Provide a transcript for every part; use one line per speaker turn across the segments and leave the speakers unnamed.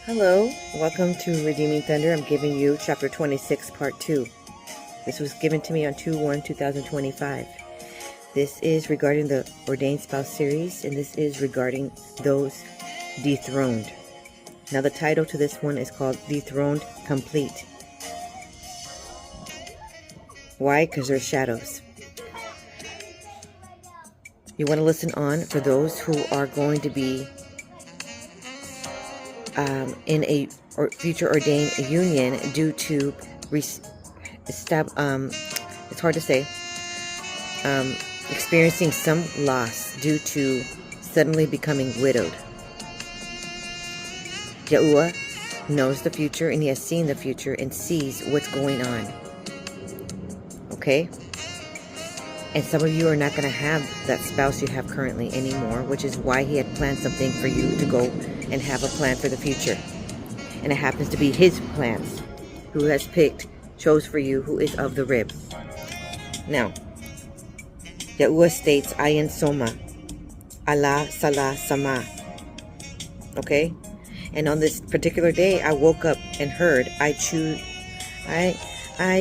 Hello, welcome to Redeeming Thunder. I'm giving you chapter 26, part 2. This was given to me on 2/1/2025. This is regarding the Ordained Spouse series, and this is regarding those dethroned. Now, the title to this one is called Dethroned Complete. Why? Because there's shadows. You want to listen on for those who are going to be in a future ordained union due to it's hard to say, experiencing some loss due to suddenly becoming widowed. Yahuwah knows the future, and he has seen the future and sees what's going on. Okay? And some of you are not going to have that spouse you have currently anymore, which is why he had planned something for you to go and have a plan for the future. And it happens to be his plans, who has chose for you, who is of the rib. Now, Yahuwah states, Ayin Soma, Allah Salah Sama. Okay? And on this particular day, I woke up and heard, I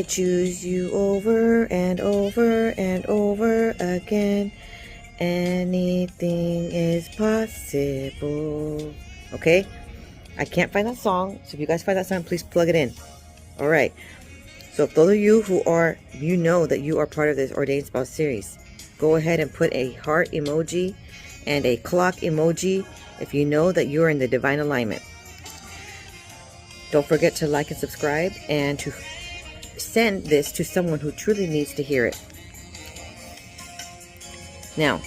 choose you over and over and over again. Anything is possible. Okay? I can't find that song. So if you guys find that song, please plug it in. Alright. So if those of you who are, you know that you are part of this Ordained Spouse series, go ahead and put a heart emoji and a clock emoji if you know that you're in the divine alignment. Don't forget to like and subscribe and to send this to someone who truly needs to hear it. Now,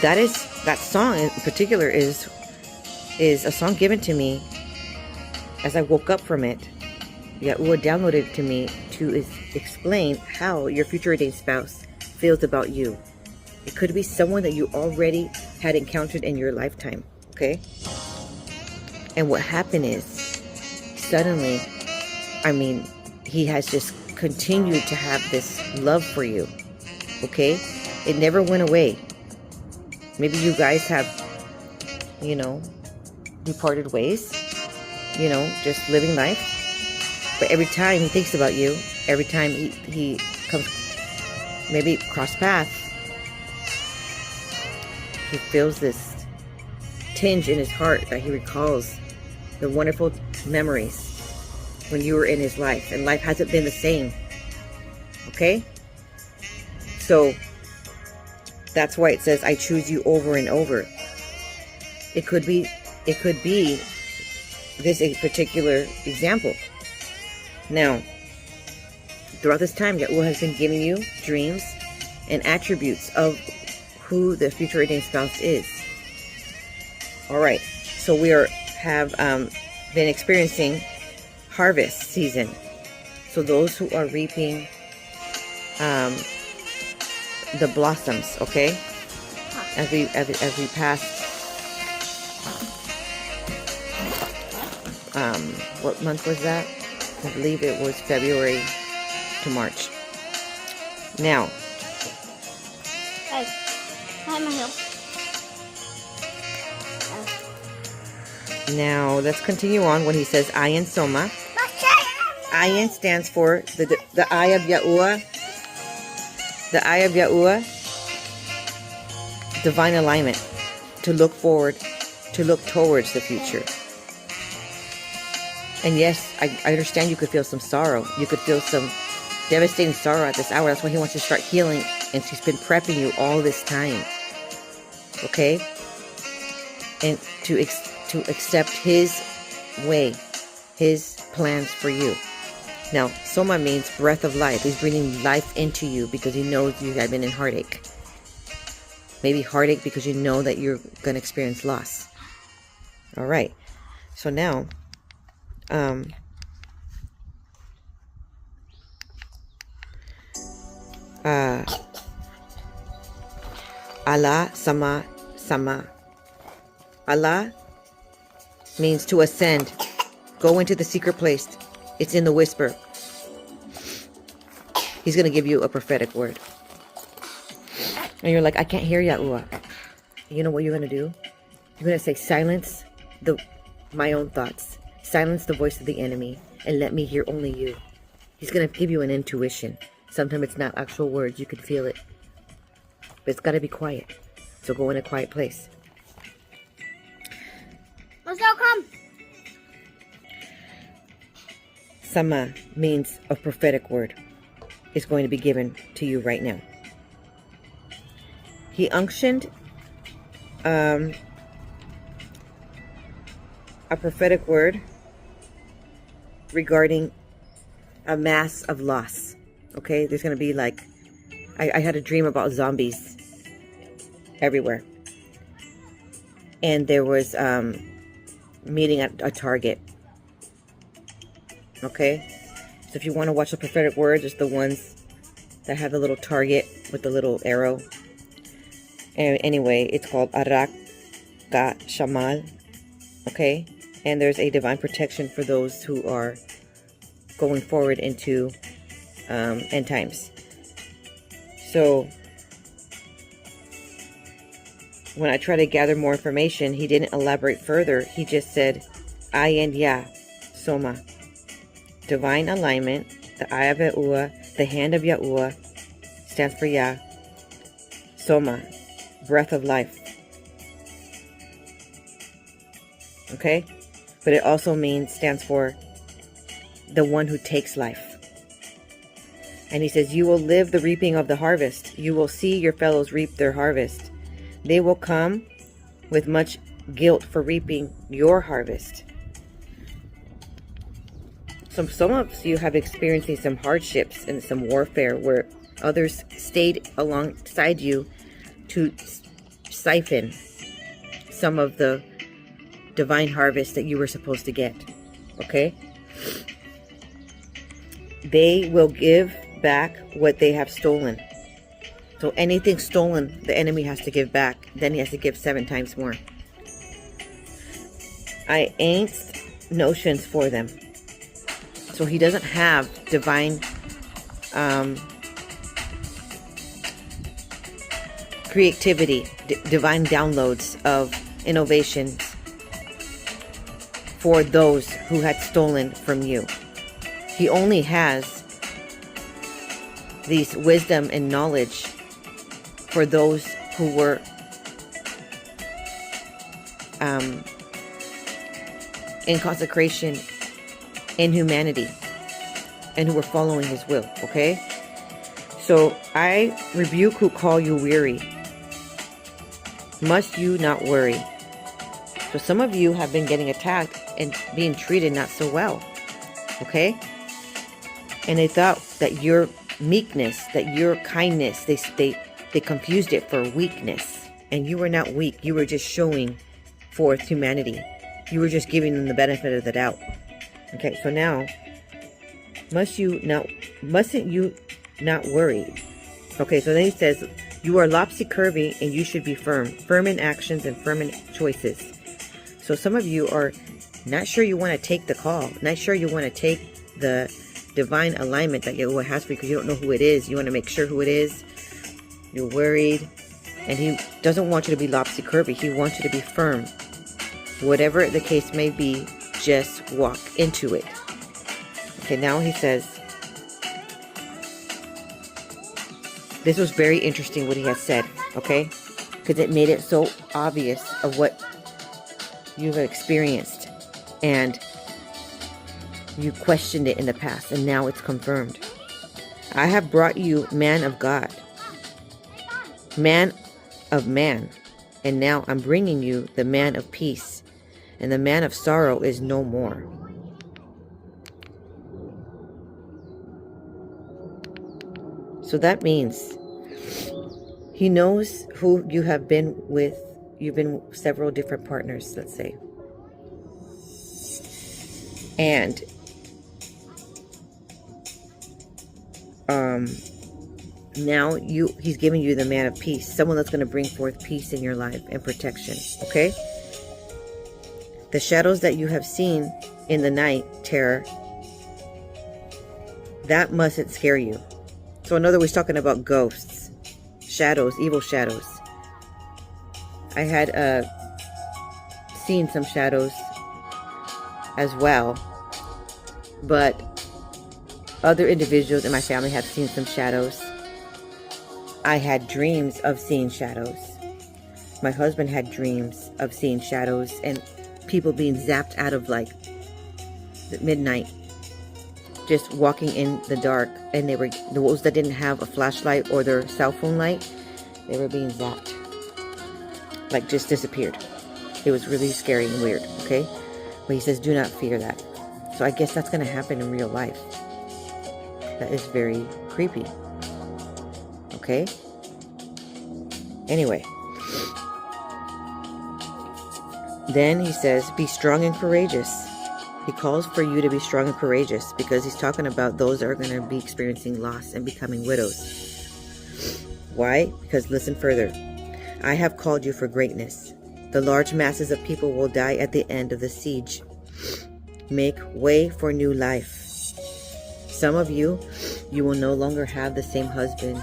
that song in particular is a song given to me as I woke up from it. Yahuwah downloaded it to me to explain how your future ordained spouse feels about you. It could be someone that you already had encountered in your lifetime. Okay? And what happened is, suddenly, he has just continued to have this love for you. Okay? It never went away. Maybe you guys have, departed ways, just living life. But every time he thinks about you, every time he comes, maybe cross paths, he feels this tinge in his heart that he recalls the wonderful memories when you were in his life, and life hasn't been the same. Okay? So that's why it says, I choose you over and over. It could be this a particular example. Now, throughout this time, Yahuwah has been giving you dreams and attributes of who the future ordained spouse is. Alright, so we have been experiencing harvest season. So those who are reaping the blossoms, okay? As we pass, what month was that? I believe it was February to March. Now,
hey, hi, my help.
Now let's continue on when he says Ayin Soma. Ayin stands for the eye of Yahuwah. The eye of Yahuwah, divine alignment, to look forward, to look towards the future. And yes, I understand you could feel some sorrow. You could feel some devastating sorrow at this hour. That's why he wants to start healing, and he's been prepping you all this time. Okay? And to accept his way, his plans for you. Now, Soma means breath of life. He's breathing life into you because he knows you have been in heartache. Maybe heartache because you know that you're going to experience loss. All right. So now, Allah Sama. Allah means to ascend. Go into the secret place. It's in the whisper. He's going to give you a prophetic word. And you're like, I can't hear Yahuwah. You know what you're going to do? You're going to say, silence the my own thoughts. Silence the voice of the enemy and let me hear only you. He's going to give you an intuition. Sometimes it's not actual words. You can feel it. But it's got to be quiet. So go in a quiet place.
Let's go, come.
Sama means a prophetic word is going to be given to you right now. He unctioned a prophetic word regarding a mass of loss. Okay, there's going to be like, I had a dream about zombies everywhere. And there was meeting at a Target. Okay, so if you want to watch the prophetic words, it's the ones that have the little target with the little arrow. And anyway, it's called Arak Ga Shamal. Okay, and there's a divine protection for those who are going forward into end times. So when I try to gather more information, he didn't elaborate further. He just said, I and Ya, Soma. Divine alignment, the eye of Yahuwah, the hand of Yahuwah, stands for Yah. Soma, breath of life. Okay? But it also stands for the one who takes life. And he says, you will live the reaping of the harvest. You will see your fellows reap their harvest. They will come with much guilt for reaping your harvest. Some of you have experienced some hardships and some warfare where others stayed alongside you to siphon some of the divine harvest that you were supposed to get. Okay? They will give back what they have stolen. So anything stolen, the enemy has to give back. Then he has to give 7 times more. I ain't notions for them. So he doesn't have divine creativity, divine downloads of innovations for those who had stolen from you. He only has these wisdom and knowledge for those who were in consecration in humanity and who were following his will. Okay, so I rebuke who call you weary. Must you not worry? So some of you have been getting attacked and being treated not so well. Okay, and they thought that your meekness, that your kindness, they confused it for weakness. And you were not weak. You were just showing forth humanity. You were just giving them the benefit of the doubt. Okay, so now, mustn't you not worry? Okay, so then he says, you are lopsy-curvy and you should be firm. Firm in actions and firm in choices. So some of you are not sure you want to take the call. Not sure you want to take the divine alignment that Yahuwah has for you because you don't know who it is. You want to make sure who it is. You're worried. And he doesn't want you to be lopsy-curvy. He wants you to be firm. Whatever the case may be, just walk into it. Okay, now he says, this was very interesting what he has said, okay? Because it made it so obvious of what you've experienced. And you questioned it in the past, and now it's confirmed. I have brought you man of God, man of man, and now I'm bringing you the man of peace, and the man of sorrow is no more. So that means he knows who you have been with. You've been several different partners, let's say. And now he's giving you the man of peace, someone that's going to bring forth peace in your life and protection. Okay, the shadows that you have seen in the night, terror, that mustn't scare you. So in other words, talking about ghosts, shadows, evil shadows. I had seen some shadows as well. But other individuals in my family have seen some shadows. I had dreams of seeing shadows. My husband had dreams of seeing shadows and people being zapped out of like midnight, just walking in the dark, and they were those that didn't have a flashlight or their cell phone light, they were being zapped, like just disappeared. It was really scary and weird. Okay, but he says do not fear that. So I guess that's going to happen in real life. That is very creepy. Okay, anyway, then he says be strong and courageous. He calls for you to be strong and courageous because he's talking about those that are going to be experiencing loss and becoming widows. Why? Because listen further. I have called you for greatness. The large masses of people will die at the end of the siege. Make way for new life. Some of you will no longer have the same husband.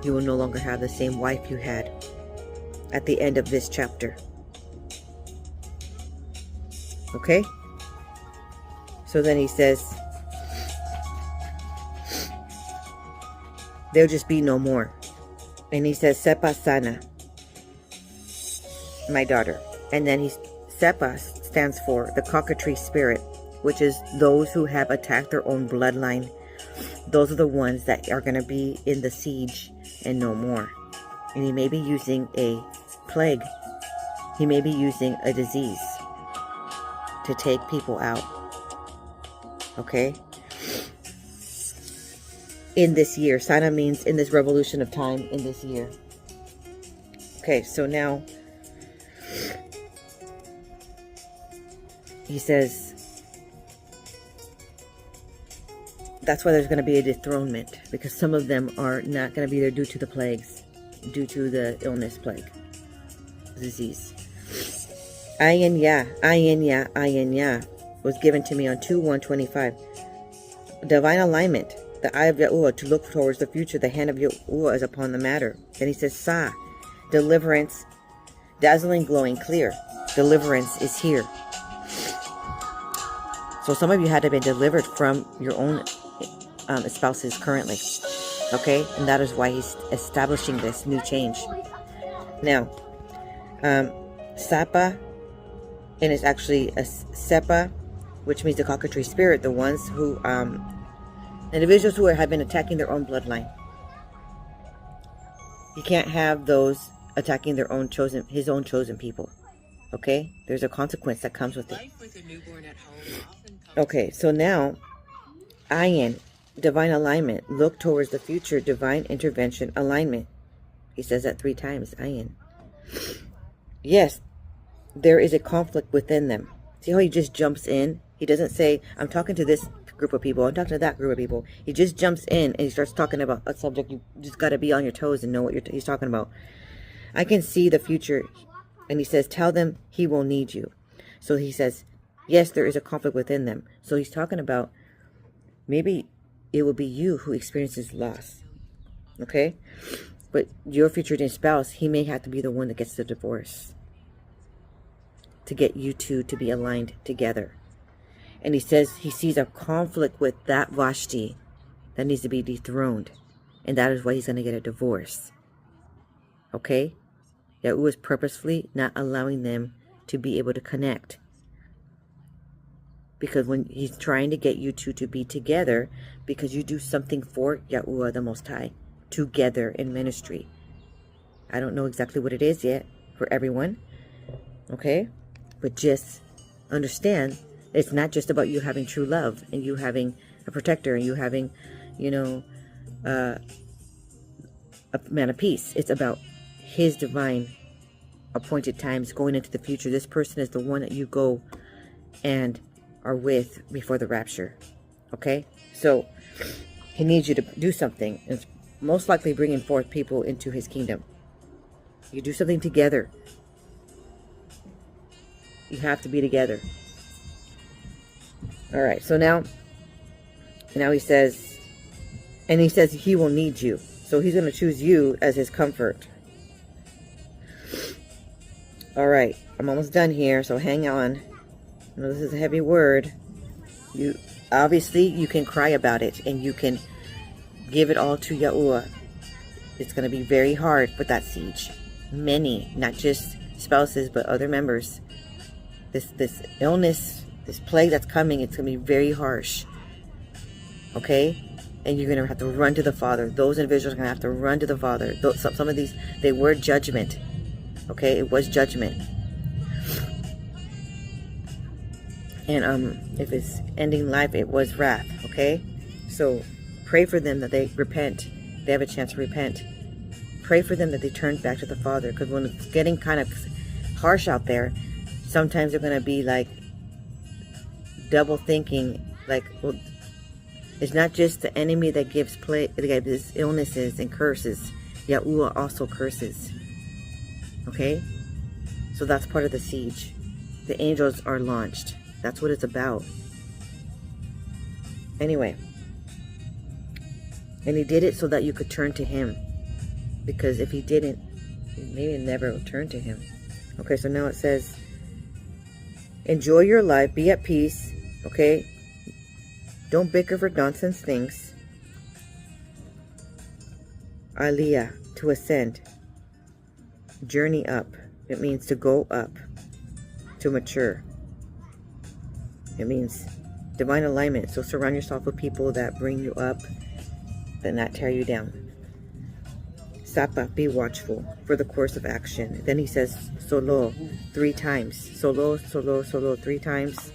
You will no longer have the same wife you had at the end of this chapter. Okay? So then he says, there'll just be no more. And he says, Sepa Sana, my daughter. And then Sepa stands for the cockatrice spirit, which is those who have attacked their own bloodline. Those are the ones that are going to be in the siege and no more. And he may be using a plague. He may be using a disease to take people out. Okay, in this year. Sana means in this revolution of time, in this year. Okay, so now he says that's why there's going to be a dethronement, because some of them are not going to be there due to the plagues, due to the illness, plague, disease. Ayin ya was given to me on 2/125. Divine alignment, the eye of Yahuwah to look towards the future. The hand of Yahuwah is upon the matter. Then he says, Sa, deliverance, dazzling, glowing, clear. Deliverance is here. So some of you had to be delivered from your own spouses currently. Okay, and that is why he's establishing this new change. Now, Sapa, and it's actually a Sepa, which means the cockatrice spirit, the ones who, individuals who have been attacking their own bloodline. You can't have those attacking their own his own chosen people. Okay? There's a consequence that comes with it. Okay, so now, Ayin, divine alignment, look towards the future, divine intervention, alignment. He says that 3 times, Ayin. Yes, there is a conflict within them. See how he just jumps in? He doesn't say, I'm talking to this group of people, I'm talking to that group of people. He just jumps in and he starts talking about a subject. You just got to be on your toes and know what he's talking about. I can see the future. And he says, tell them he will need you. So he says, yes, there is a conflict within them. So he's talking about maybe it will be you who experiences loss. Okay? But your future spouse, he may have to be the one that gets the divorce to get you two to be aligned together. And he says he sees a conflict with that Vashti that needs to be dethroned. And that is why he's going to get a divorce. Okay? Yahuwah is purposefully not allowing them to be able to connect. Because when he's trying to get you two to be together, because you do something for Yahuwah the Most High, together in ministry. I don't know exactly what it is yet for everyone. Okay? But just understand, it's not just about you having true love and you having a protector and you having, a man of peace. It's about his divine appointed times going into the future. This person is the one that you go and are with before the rapture. Okay? So he needs you to do something. It's most likely bringing forth people into his kingdom. You do something together. You have to be together. All right. So now he says, and he says he will need you. So he's going to choose you as his comfort. All right. I'm almost done here. So hang on. I know this is a heavy word. You obviously you can cry about it and you can give it all to Yahuwah. It's going to be very hard with that siege. Many, not just spouses, but other members. This illness, this plague that's coming, it's going to be very harsh. Okay? And you're going to have to run to the Father. Those individuals are going to have to run to the Father. Some of these, they were judgment. Okay? It was judgment. And if it's ending life, it was wrath. Okay? So pray for them that they repent. They have a chance to repent. Pray for them that they turn back to the Father. Because when it's getting kind of harsh out there, sometimes they're going to be like double thinking. Like, well, it's not just the enemy that gives these illnesses and curses. Yahuwah also curses. Okay? So that's part of the siege. The angels are launched. That's what it's about. Anyway. And he did it so that you could turn to him. Because if he didn't, you maybe never would turn to him. Okay, so now it says, enjoy your life, be at peace. Okay? Don't bicker for nonsense things. Aliyah, to ascend. Journey up. It means to go up. To mature. It means divine alignment. So surround yourself with people that bring you up, that not tear you down. Sapa, be watchful for the course of action. Then he says solo 3 times. Solo, solo, solo 3 times.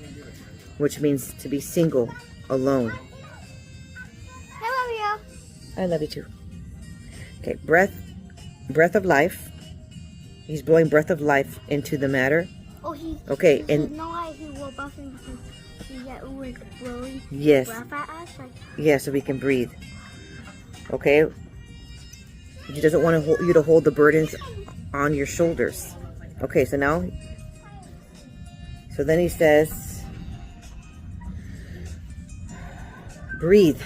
Which means to be single, alone.
I love you.
I love you too. Okay, breath of life. He's blowing breath of life into the matter.
Oh,
okay, and
no, why he will buffing because it was blowing
yes,
breath at us. Like,
yeah, so we can breathe. Okay, he doesn't want you to hold the burdens on your shoulders. Okay, so now, so then he says, breathe.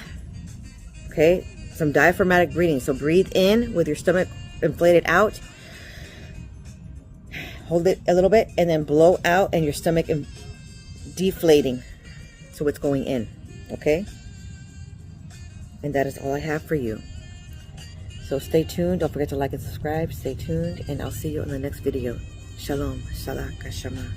Okay, some diaphragmatic breathing. So breathe in with your stomach inflated out. Hold it a little bit and then blow out and your stomach deflating. So it's going in. Okay? And that is all I have for you. So stay tuned. Don't forget to like and subscribe. Stay tuned. And I'll see you in the next video. Shalom. Shalak. Shama.